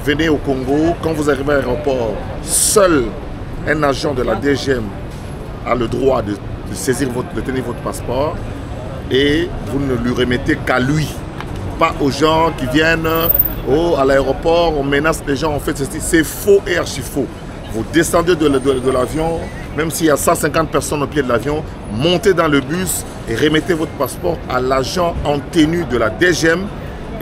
venez au Congo, quand vous arrivez à l'aéroport, seul un agent de la DGM a le droit de saisir de tenir votre passeport et vous ne lui remettez qu'à lui, pas aux gens qui viennent à l'aéroport, on menace les gens, on fait ceci, c'est faux et archi faux. Vous descendez de l'avion, même s'il y a 150 personnes au pied de l'avion, montez dans le bus et remettez votre passeport à l'agent en tenue de la DGM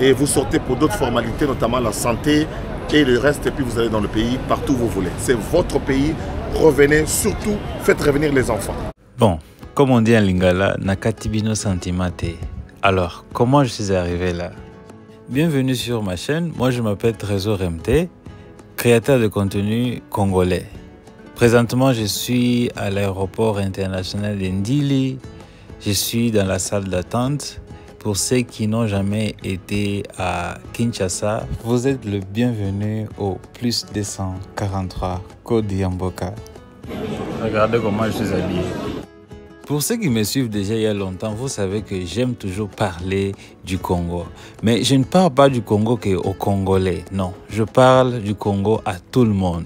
et vous sortez pour d'autres formalités, notamment la santé et le reste, et puis vous allez dans le pays, partout où vous voulez. C'est votre pays, revenez, surtout faites revenir les enfants. Bon, comme on dit en lingala, nakatibino sentimate. Alors, comment je suis arrivé là? Bienvenue sur ma chaîne, moi je m'appelle Trésor MT, créateur de contenu congolais. Présentement, je suis à l'aéroport international d'Indili. Je suis dans la salle d'attente. Pour ceux qui n'ont jamais été à Kinshasa, vous êtes le bienvenu au plus 243 Côte d'Iamboka. Regardez comment je suis habillé. Pour ceux qui me suivent déjà il y a longtemps, vous savez que j'aime toujours parler du Congo. Mais je ne parle pas du Congo qu'aux Congolais, non. Je parle du Congo à tout le monde.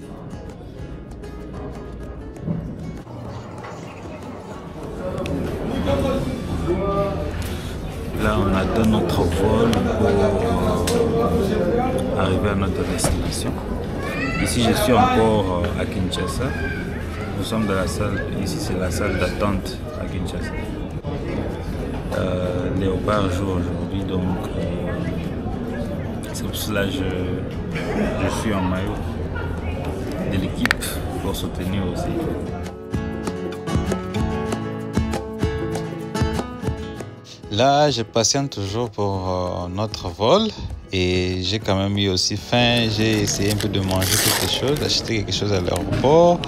Là, on attend notre vol pour arriver à notre destination. Ici, je suis encore à Kinshasa. Nous sommes dans la salle, ici c'est la salle d'attente à Kinshasa. Léopard joue aujourd'hui, donc c'est pour cela que je suis en maillot de l'équipe pour soutenir aussi. Là, je patiente toujours pour notre vol et j'ai quand même eu aussi faim. J'ai essayé un peu de manger quelque chose, d'acheter quelque chose à l'aéroport.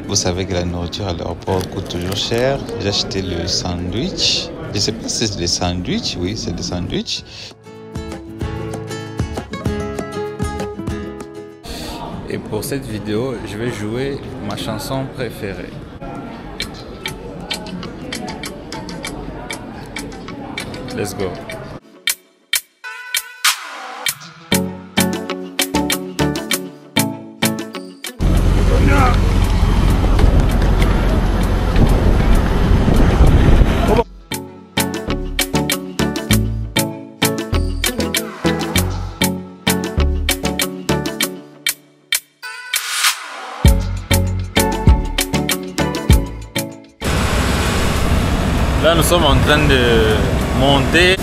Vous savez que la nourriture à l'aéroport coûte toujours cher. J'ai acheté le sandwich. Je ne sais pas si c'est des sandwichs. Oui, c'est des sandwichs. Et pour cette vidéo, je vais jouer ma chanson préférée. Let's go. Là, nous sommes en train de monter.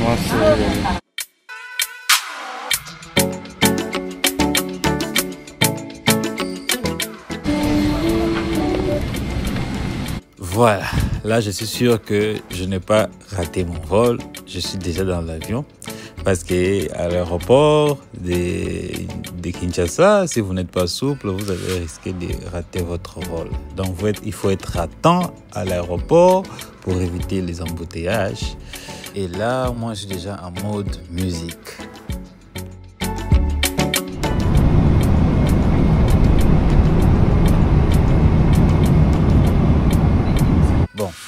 Moi, c'est... Voilà, là je suis sûr que je n'ai pas raté mon vol. Je suis déjà dans l'avion parce qu'à l'aéroport de Kinshasa, si vous n'êtes pas souple, vous allez risquer de rater votre vol. Donc il faut être à temps à l'aéroport pour éviter les embouteillages. Et là, moi je suis déjà en mode musique.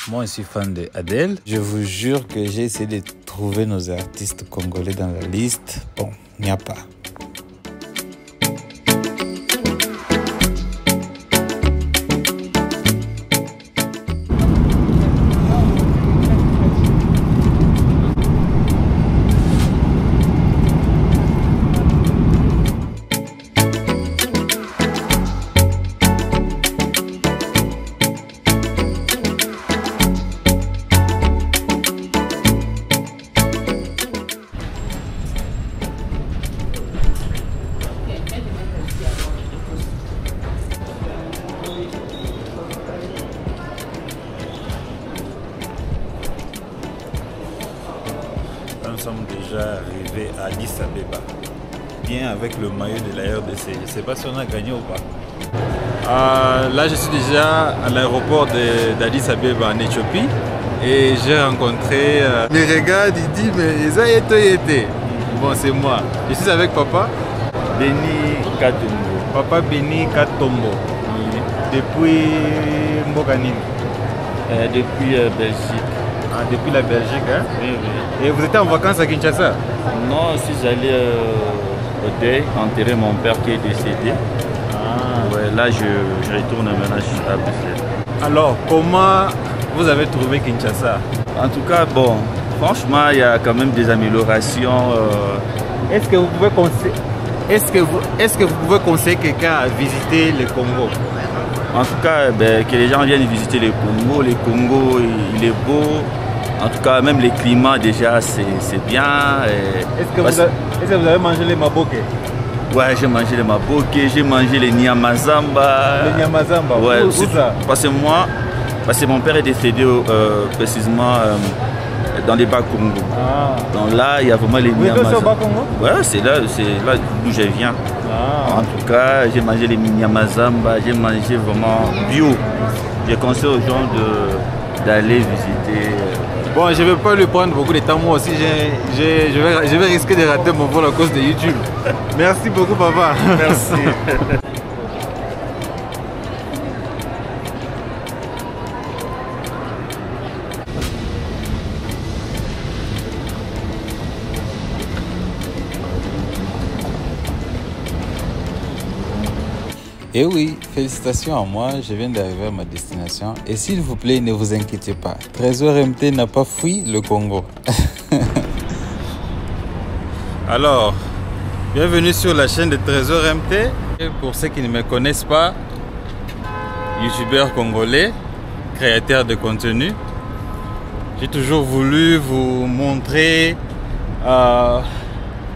Moi, je suis fan de Adele. Je vous jure que j'ai essayé de trouver nos artistes congolais dans la liste. Bon, il n'y a pas. Nous sommes déjà arrivés à Addis Abeba, bien avec le maillot de la RDC. Je ne sais pas si on a gagné ou pas. Là, je suis déjà à l'aéroport d'Addis Abeba en Éthiopie. et j'ai rencontré... Il me regarde, il dit, mais ça y était. Bon, c'est moi. Je suis avec papa. Béni Katombo. Papa Béni Katombo. Depuis Mboganine. Depuis Belgique. Ah, depuis la Belgique, hein? Oui, oui. Et vous étiez en vacances à Kinshasa? Non, je suis allé au deuil, enterrer mon père qui est décédé. Ah. Ouais, là, je retourne maintenant à Bruxelles. Alors, comment vous avez trouvé Kinshasa? En tout cas, bon, franchement, il y a quand même des améliorations. Est-ce que vous pouvez conseiller... Est-ce que vous pouvez conseiller quelqu'un à visiter le Congo? En tout cas, ben, que les gens viennent visiter le Congo. Le Congo, il est beau. En tout cas, même les climats, déjà, c'est bien. Est-ce que vous avez mangé les maboke? Ouais, j'ai mangé les maboke, j'ai mangé les nyamazamba. Les nyamazamba, ouais, où ça? Parce que mon père est décédé précisément dans les Bas-Congo. Ah. Donc là, il y a vraiment les nyamazamba. Ouais, c'est là d'où je viens. Ah. En tout cas, j'ai mangé les nyamazamba, j'ai mangé vraiment bio. Je conseille aux gens d'aller visiter. Bon, je ne vais pas lui prendre beaucoup de temps. Moi aussi, je vais risquer de rater mon vol à cause de YouTube. Merci beaucoup, papa. Merci. Et oui, félicitations à moi, je viens d'arriver à ma destination. Et s'il vous plaît, ne vous inquiétez pas, Trésor MT n'a pas fui le Congo. Alors, bienvenue sur la chaîne de Trésor MT. Et pour ceux qui ne me connaissent pas, youtubeur congolais, créateur de contenu. J'ai toujours voulu vous montrer,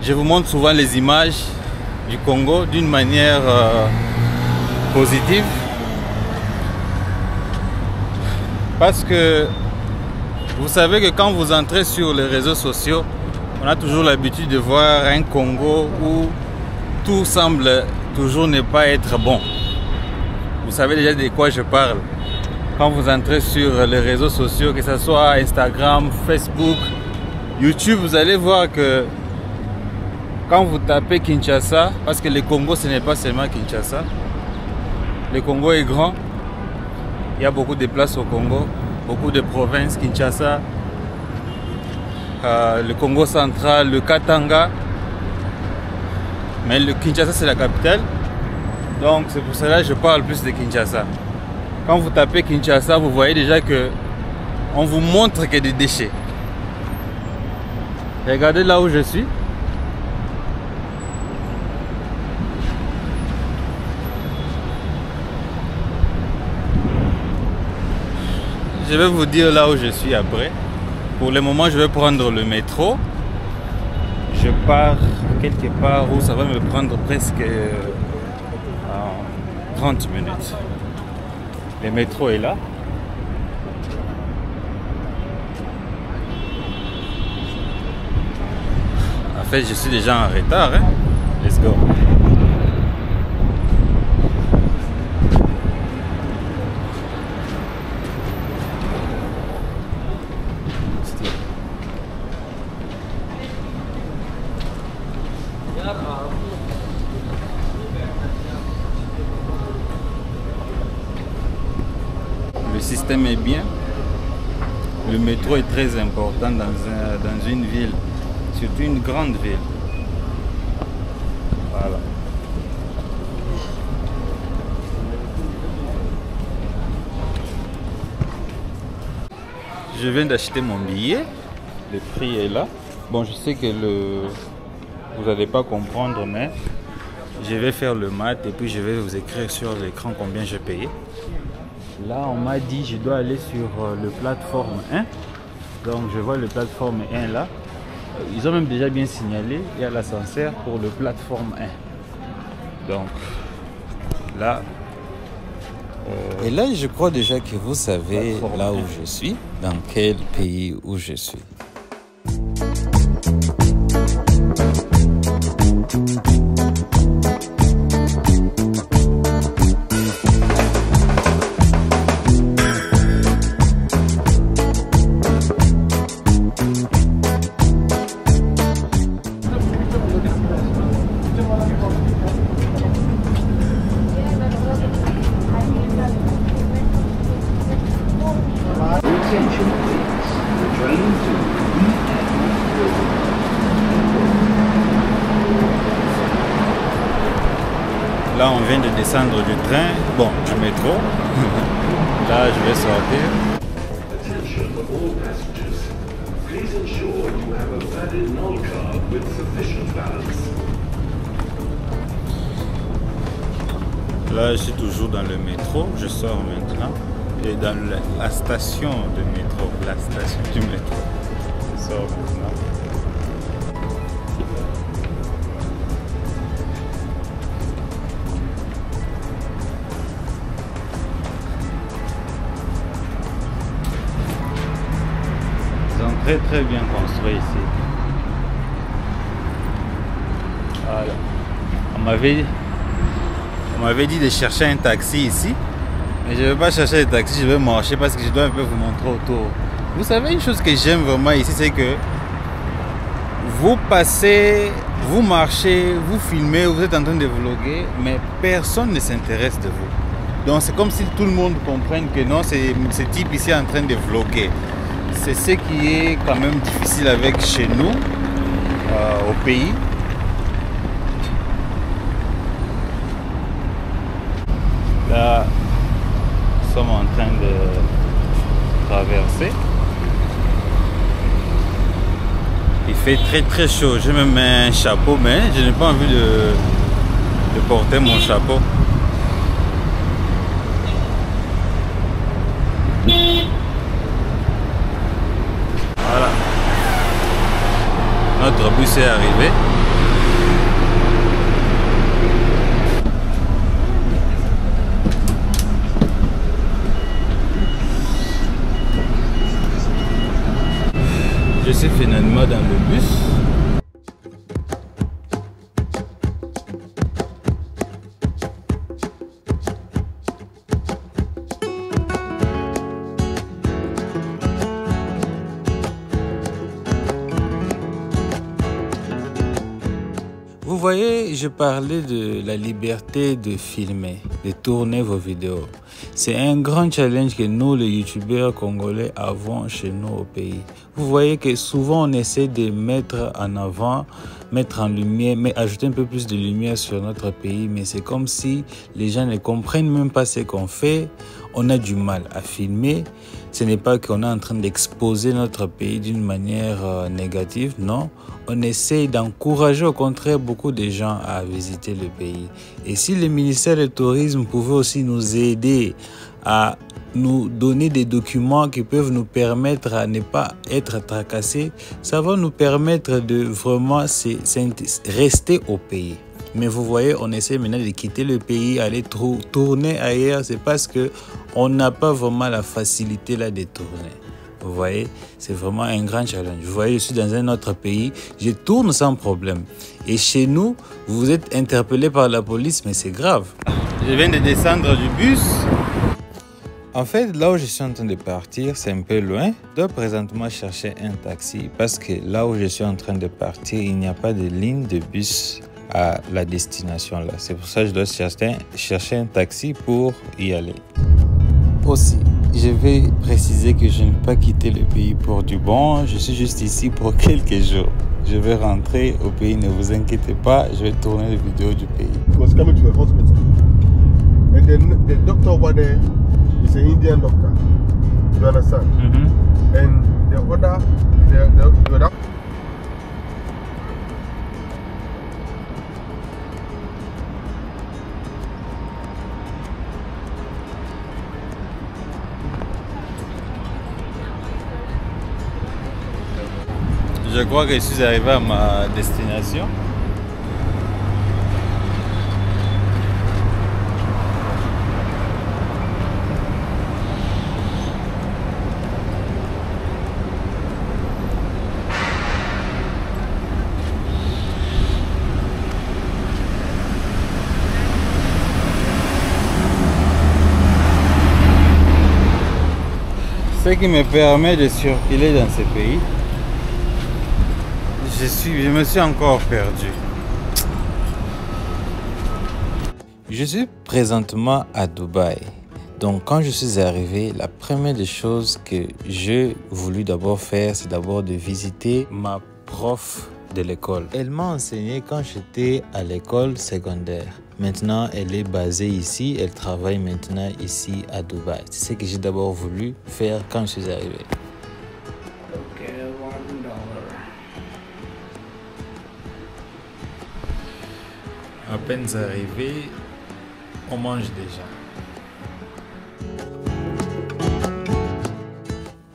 je vous montre souvent les images du Congo d'une manière positive, parce que vous savez que quand vous entrez sur les réseaux sociaux, on a toujours l'habitude de voir un Congo où tout semble toujours ne pas être bon. Vous savez déjà de quoi je parle. Quand vous entrez sur les réseaux sociaux, que ce soit Instagram, Facebook, YouTube, vous allez voir que quand vous tapez Kinshasa, parce que le Congo ce n'est pas seulement Kinshasa, le Congo est grand, il y a beaucoup de places au Congo, beaucoup de provinces, Kinshasa, le Congo central, le Katanga, mais le Kinshasa c'est la capitale, donc c'est pour cela que je parle plus de Kinshasa. Quand vous tapez Kinshasa, vous voyez déjà que on vous montre que des déchets. Regardez là où je suis. Je vais vous dire là où je suis après. Pour le moment, je vais prendre le métro. Je pars quelque part où ça va me prendre presque 30 minutes. Le métro est là. En fait, je suis déjà en retard. Hein? Let's go. Le système est bien. Le métro est très important dans une ville, surtout une grande ville. Voilà. Je viens d'acheter mon billet. Le prix est là. Bon, je sais que vous n'allez pas comprendre, mais je vais faire le math et puis je vais vous écrire sur l'écran combien j'ai payé. Là, on m'a dit je dois aller sur le plateforme 1. Donc, je vois le plateforme 1 là. Ils ont même déjà bien signalé, il y a l'ascenseur pour le plateforme 1. Donc, là... Et là, je crois déjà que vous savez là où je suis, dans quel pays où je suis. viens de descendre du train, bon, du métro. Là, je vais sortir. Là, je suis toujours dans le métro, je sors maintenant. Et dans la station de métro, la station du métro. Je sors maintenant. Ils sont très bien construits ici. Voilà. On m'avait dit de chercher un taxi ici. Mais je ne vais pas chercher un taxi, je vais marcher parce que je dois un peu vous montrer autour. Vous savez, une chose que j'aime vraiment ici, c'est que vous passez, vous marchez, vous filmez, vous êtes en train de vlogger, mais personne ne s'intéresse de vous. Donc c'est comme si tout le monde comprenne que non, c'est ce type ici en train de vlogger. C'est ce qui est quand même difficile avec chez nous, au pays. Là, nous sommes en train de traverser. Il fait très chaud. J'ai même un chapeau, mais je n'ai pas envie de porter mon chapeau. Voilà. Notre bus est arrivé. Je suis finalement dans le bus. Vous voyez, je parlais de la liberté de filmer, de tourner vos vidéos. C'est un grand challenge que nous, les youtubeurs congolais, avons chez nous au pays. Vous voyez que souvent on essaie de mettre en avant, mettre en lumière, mais ajouter un peu plus de lumière sur notre pays. Mais c'est comme si les gens ne comprennent même pas ce qu'on fait. On a du mal à filmer. Ce n'est pas qu'on est en train d'exposer notre pays d'une manière négative, non. On essaie d'encourager au contraire beaucoup de gens à visiter le pays. Et si le ministère du Tourisme pouvait aussi nous aider à nous donner des documents qui peuvent nous permettre à ne pas être tracassés, ça va nous permettre de vraiment rester au pays. Mais vous voyez, on essaie maintenant de quitter le pays, aller tourner ailleurs. C'est parce qu'on n'a pas vraiment la facilité là de tourner. Vous voyez, c'est vraiment un grand challenge. Vous voyez, je suis dans un autre pays, je tourne sans problème. Et chez nous, vous êtes interpellé par la police, mais c'est grave. Je viens de descendre du bus. En fait, là où je suis en train de partir, c'est un peu loin. Je dois présentement chercher un taxi parce que là où je suis en train de partir, il n'y a pas de ligne de bus à la destination là. C'est pour ça que je dois chercher un taxi pour y aller. Aussi, je vais préciser que je n'ai pas quitté le pays pour du bon. Je suis juste ici pour quelques jours. Je vais rentrer au pays, ne vous inquiétez pas. Je vais tourner les vidéos du pays. He was coming to a hospital. And then the doctor over there is an Indian doctor. You understand? Mm-hmm. And the other, Je crois que je suis arrivé à ma destination. Ce qui me permet de circuler dans ce pays. Je me suis encore perdu. Je suis présentement à Dubaï. Donc quand je suis arrivé, la première des choses que j'ai voulu d'abord faire, c'est d'abord de visiter ma prof de l'école. Elle m'a enseigné quand j'étais à l'école secondaire. Maintenant, elle est basée ici. Elle travaille maintenant ici à Dubaï. C'est ce que j'ai d'abord voulu faire quand je suis arrivé. Okay, $1. À peine arrivé, on mange déjà.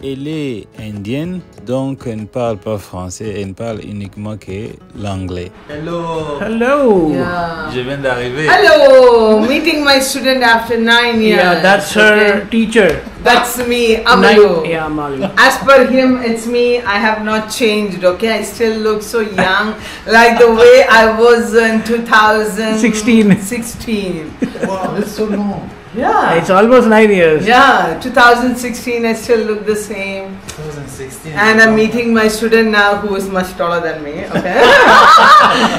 Elle est indienne, donc elle ne parle pas français, elle ne parle uniquement que l'anglais. Hello. Hello. Yeah. Je viens d'arriver. Hello, meeting my student after 9 years. Yeah, that's her teacher. That's me, Amalu. Yeah, Amalu. As per him, it's me. I have not changed, okay? I still look so young, like the way I was in 2016. 16. Wow, that's so long. Yeah. It's almost 9 years. Yeah, 2016, I still look the same. 2016. And I'm meeting my student now who is much taller than me, okay?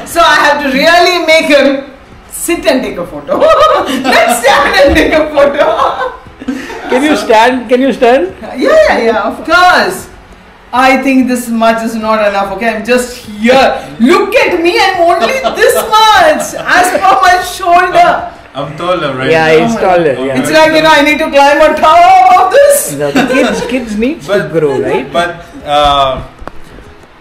So I have to really make him sit and take a photo. Let's stand and take a photo. Can you stand? Can you stand? Yeah, of course. I think this much is not enough, okay? I'm just here. Look at me, I'm only this much as per my shoulder. I'm taller right Yeah, now. he's taller. Yeah. It's like, I need to climb on top of this. You know, the kids need to grow, right? But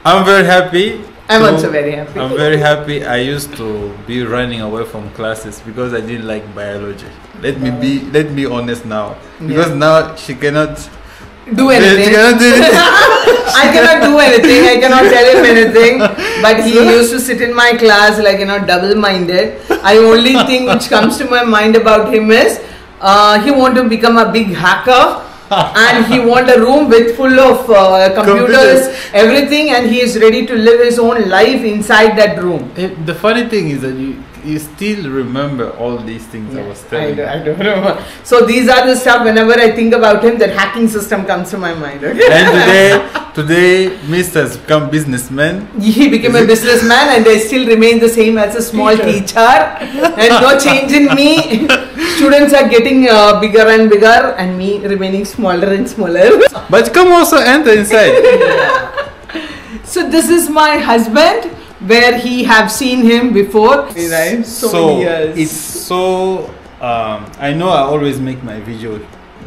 I'm very happy. I'm also very happy. I'm very happy. I used to be running away from classes because I didn't like biology. Let me be honest now. Because now she cannot Do anything. She cannot do anything. I cannot do anything. I cannot tell him anything. But he used to sit in my class like, double-minded. I only thing which comes to my mind about him is he want to become a big hacker. And he want a room with full of computers, everything, and he is ready to live his own life inside that room. The funny thing is that you still remember all these things I was telling you. I don't remember. So these are the stuff whenever I think about him, that hacking system comes to my mind. Okay? And today, Mr. has become businessman. He became a businessman, and I still remain the same as a small teacher, and no change in me. Students are getting bigger and bigger, and me remaining smaller and smaller. But come also enter inside. So this is my husband, where he have seen him before. Right? So many years. It's so. I know I always make my video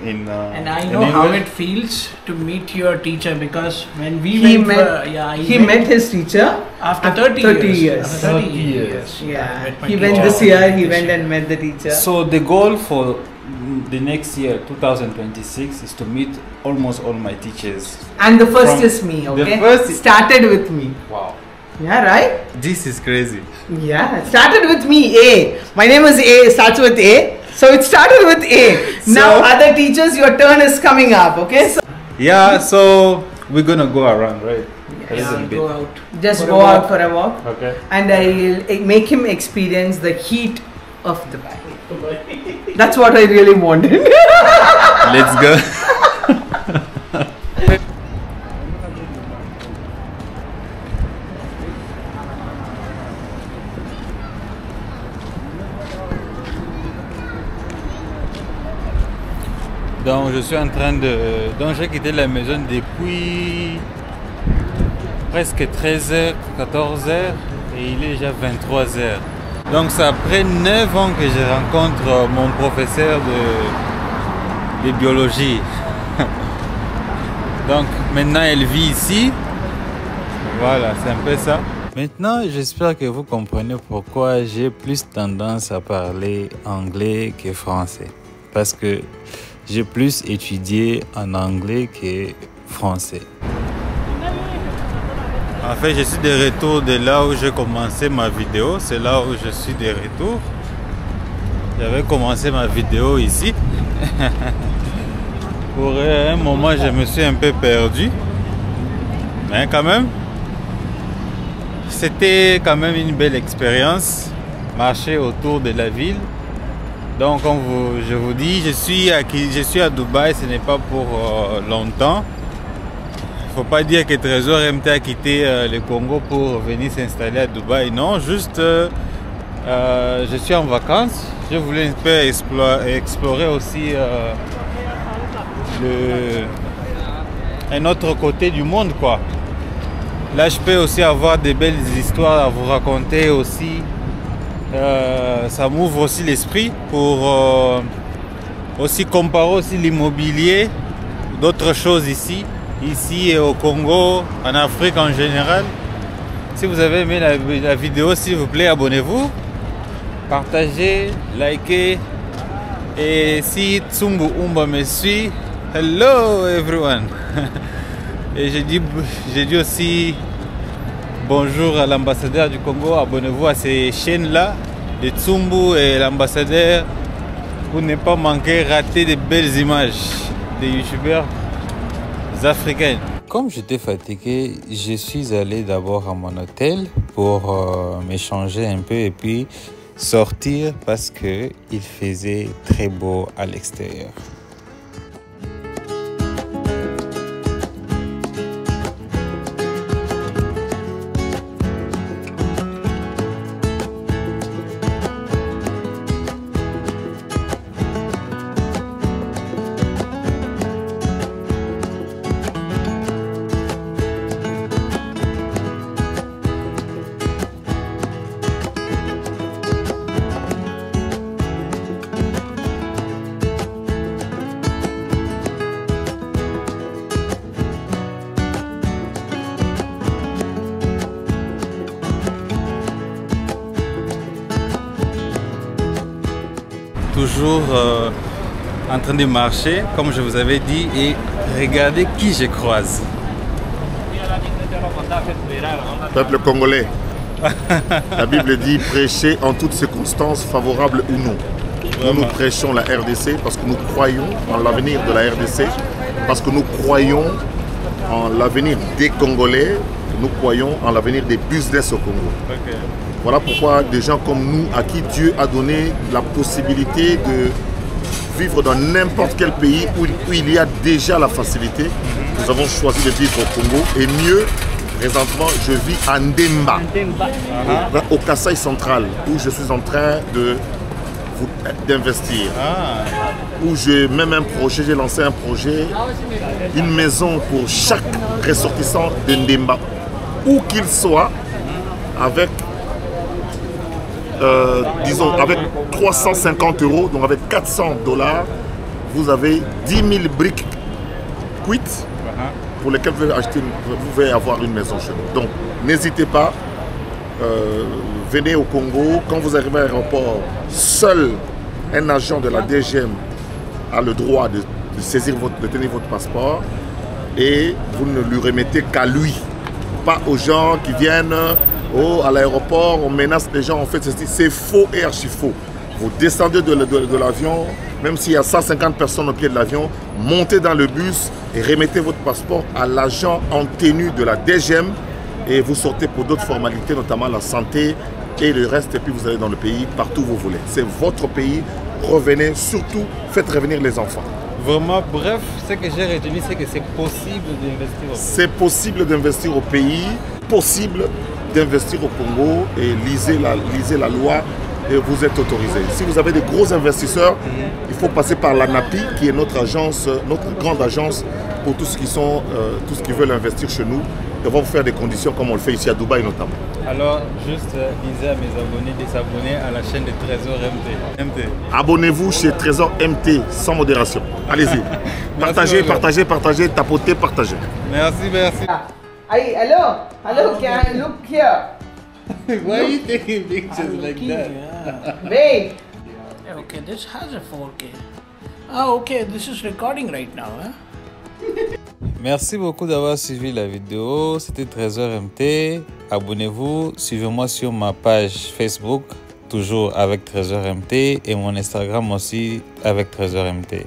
in. And I in know how English. it feels to meet your teacher, because when we He went, met, he met his teacher after 30 years. After 30 30 years. Yeah, I met my he went teacher. this year. He went and met the teacher. So the goal for the next year, 2026, is to meet almost all my teachers. And the first From- is me. Okay, the first- started with me. Wow, Yeah, right. this is crazy. Yeah, started with me. A. My name is A. Starts with A. So it started with A. Now other teachers, your turn is coming up. Okay. So Yeah, so we're gonna go around, right? A Yeah, little bit. go out. just For a go walk. out for a walk, Okay. and I'll make him experience the heat of Dubai. That's what I really wanted. Let's go. Donc je suis en train de... Donc j'ai quitté la maison depuis presque 13h, 14h et il est déjà 23h. Donc c'est après 9 ans que je rencontre mon professeur de biologie. Donc maintenant elle vit ici. Voilà, c'est un peu ça. Maintenant, j'espère que vous comprenez pourquoi j'ai plus tendance à parler anglais que français. Parce que j'ai plus étudié en anglais que français. En fait, je suis de retour de là où j'ai commencé ma vidéo. C'est là où je suis de retour. J'avais commencé ma vidéo ici. Pour un moment, je me suis un peu perdu. Mais quand même, c'était quand même une belle expérience. Marcher autour de la ville. Donc, comme je vous dis, je suis à Dubaï, ce n'est pas pour longtemps. Il ne faut pas dire que Trésor MT a quitté le Congo pour venir s'installer à Dubaï. Non, juste je suis en vacances. Je voulais un peu explorer aussi un autre côté du monde, quoi. Là, je peux aussi avoir des belles histoires à vous raconter aussi Ça m'ouvre aussi l'esprit pour aussi comparer aussi l'immobilier, d'autres choses ici et au Congo, en Afrique en général. Si vous avez aimé la vidéo, s'il vous plaît, abonnez-vous, partagez, likez. Et si Tsumbu Umba me suit, hello everyone. Et j'ai dit aussi bonjour à l'ambassadeur du Congo. Abonnez-vous à ces chaînes-là, de Tsumbu et l'ambassadeur, pour ne pas manquer, rater de belles images des youtubeurs africains. Comme j'étais fatigué, je suis allé d'abord à mon hôtel pour m'échanger un peu et puis sortir parce qu'il faisait très beau à l'extérieur. Toujours en train de marcher, comme je vous avais dit, et regardez qui je croise. Peuple congolais, la Bible dit prêcher en toutes circonstances, favorables ou non. Nous prêchons la RDC parce que nous croyons en l'avenir de la RDC, parce que nous croyons en l'avenir des Congolais, nous croyons en l'avenir des business au Congo. Okay. Voilà pourquoi des gens comme nous, à qui Dieu a donné la possibilité de vivre dans n'importe quel pays où il y a déjà la facilité, nous avons choisi de vivre au Congo. Et mieux, présentement, je vis à Ndemba, au Kasaï central, où je suis en train d'investir. Où j'ai même un projet, j'ai lancé un projet, une maison pour chaque ressortissant de Ndemba, où qu'il soit, avec disons avec 350 €, donc avec 400 $, vous avez 10 000 briques cuites pour lesquelles vous pouvez avoir une maison chez nous. Donc n'hésitez pas, venez au Congo. Quand vous arrivez à l'aéroport, seul un agent de la DGM a le droit de saisir de tenir votre passeport, et vous ne lui remettez qu'à lui, pas aux gens qui viennent. Oh, à l'aéroport, on menace les gens, en fait, c'est faux et archi faux. Vous descendez de l'avion, même s'il y a 150 personnes au pied de l'avion, montez dans le bus et remettez votre passeport à l'agent en tenue de la DGM, et vous sortez pour d'autres formalités, notamment la santé et le reste, et puis vous allez dans le pays, partout où vous voulez. C'est votre pays, revenez, surtout faites revenir les enfants. Vraiment, bref, ce que j'ai retenu, c'est que c'est possible d'investir au pays. C'est possible d'investir au pays, possible d'investir au Congo, et lisez la loi et vous êtes autorisé. Si vous avez des gros investisseurs, il faut passer par l'ANAPI, qui est notre agence, notre grande agence pour tout ce qui veulent investir chez nous. Et on va vous faire des conditions comme on le fait ici à Dubaï notamment. Alors, juste disais à mes abonnés de s'abonner à la chaîne de Trésor MT. Abonnez-vous chez Trésor MT sans modération. Allez-y. Partagez, partagez, partagez, tapotez, partagez. Merci, merci. Hello, can I look here? Why are you taking pictures like that? Wait. Okay, this has a 4K. Ah, okay, this is recording right now, huh? Merci beaucoup d'avoir suivi la vidéo. C'était Trésor MT. Abonnez-vous, suivez-moi sur ma page Facebook, toujours avec Trésor MT, et mon Instagram aussi avec Trésor MT.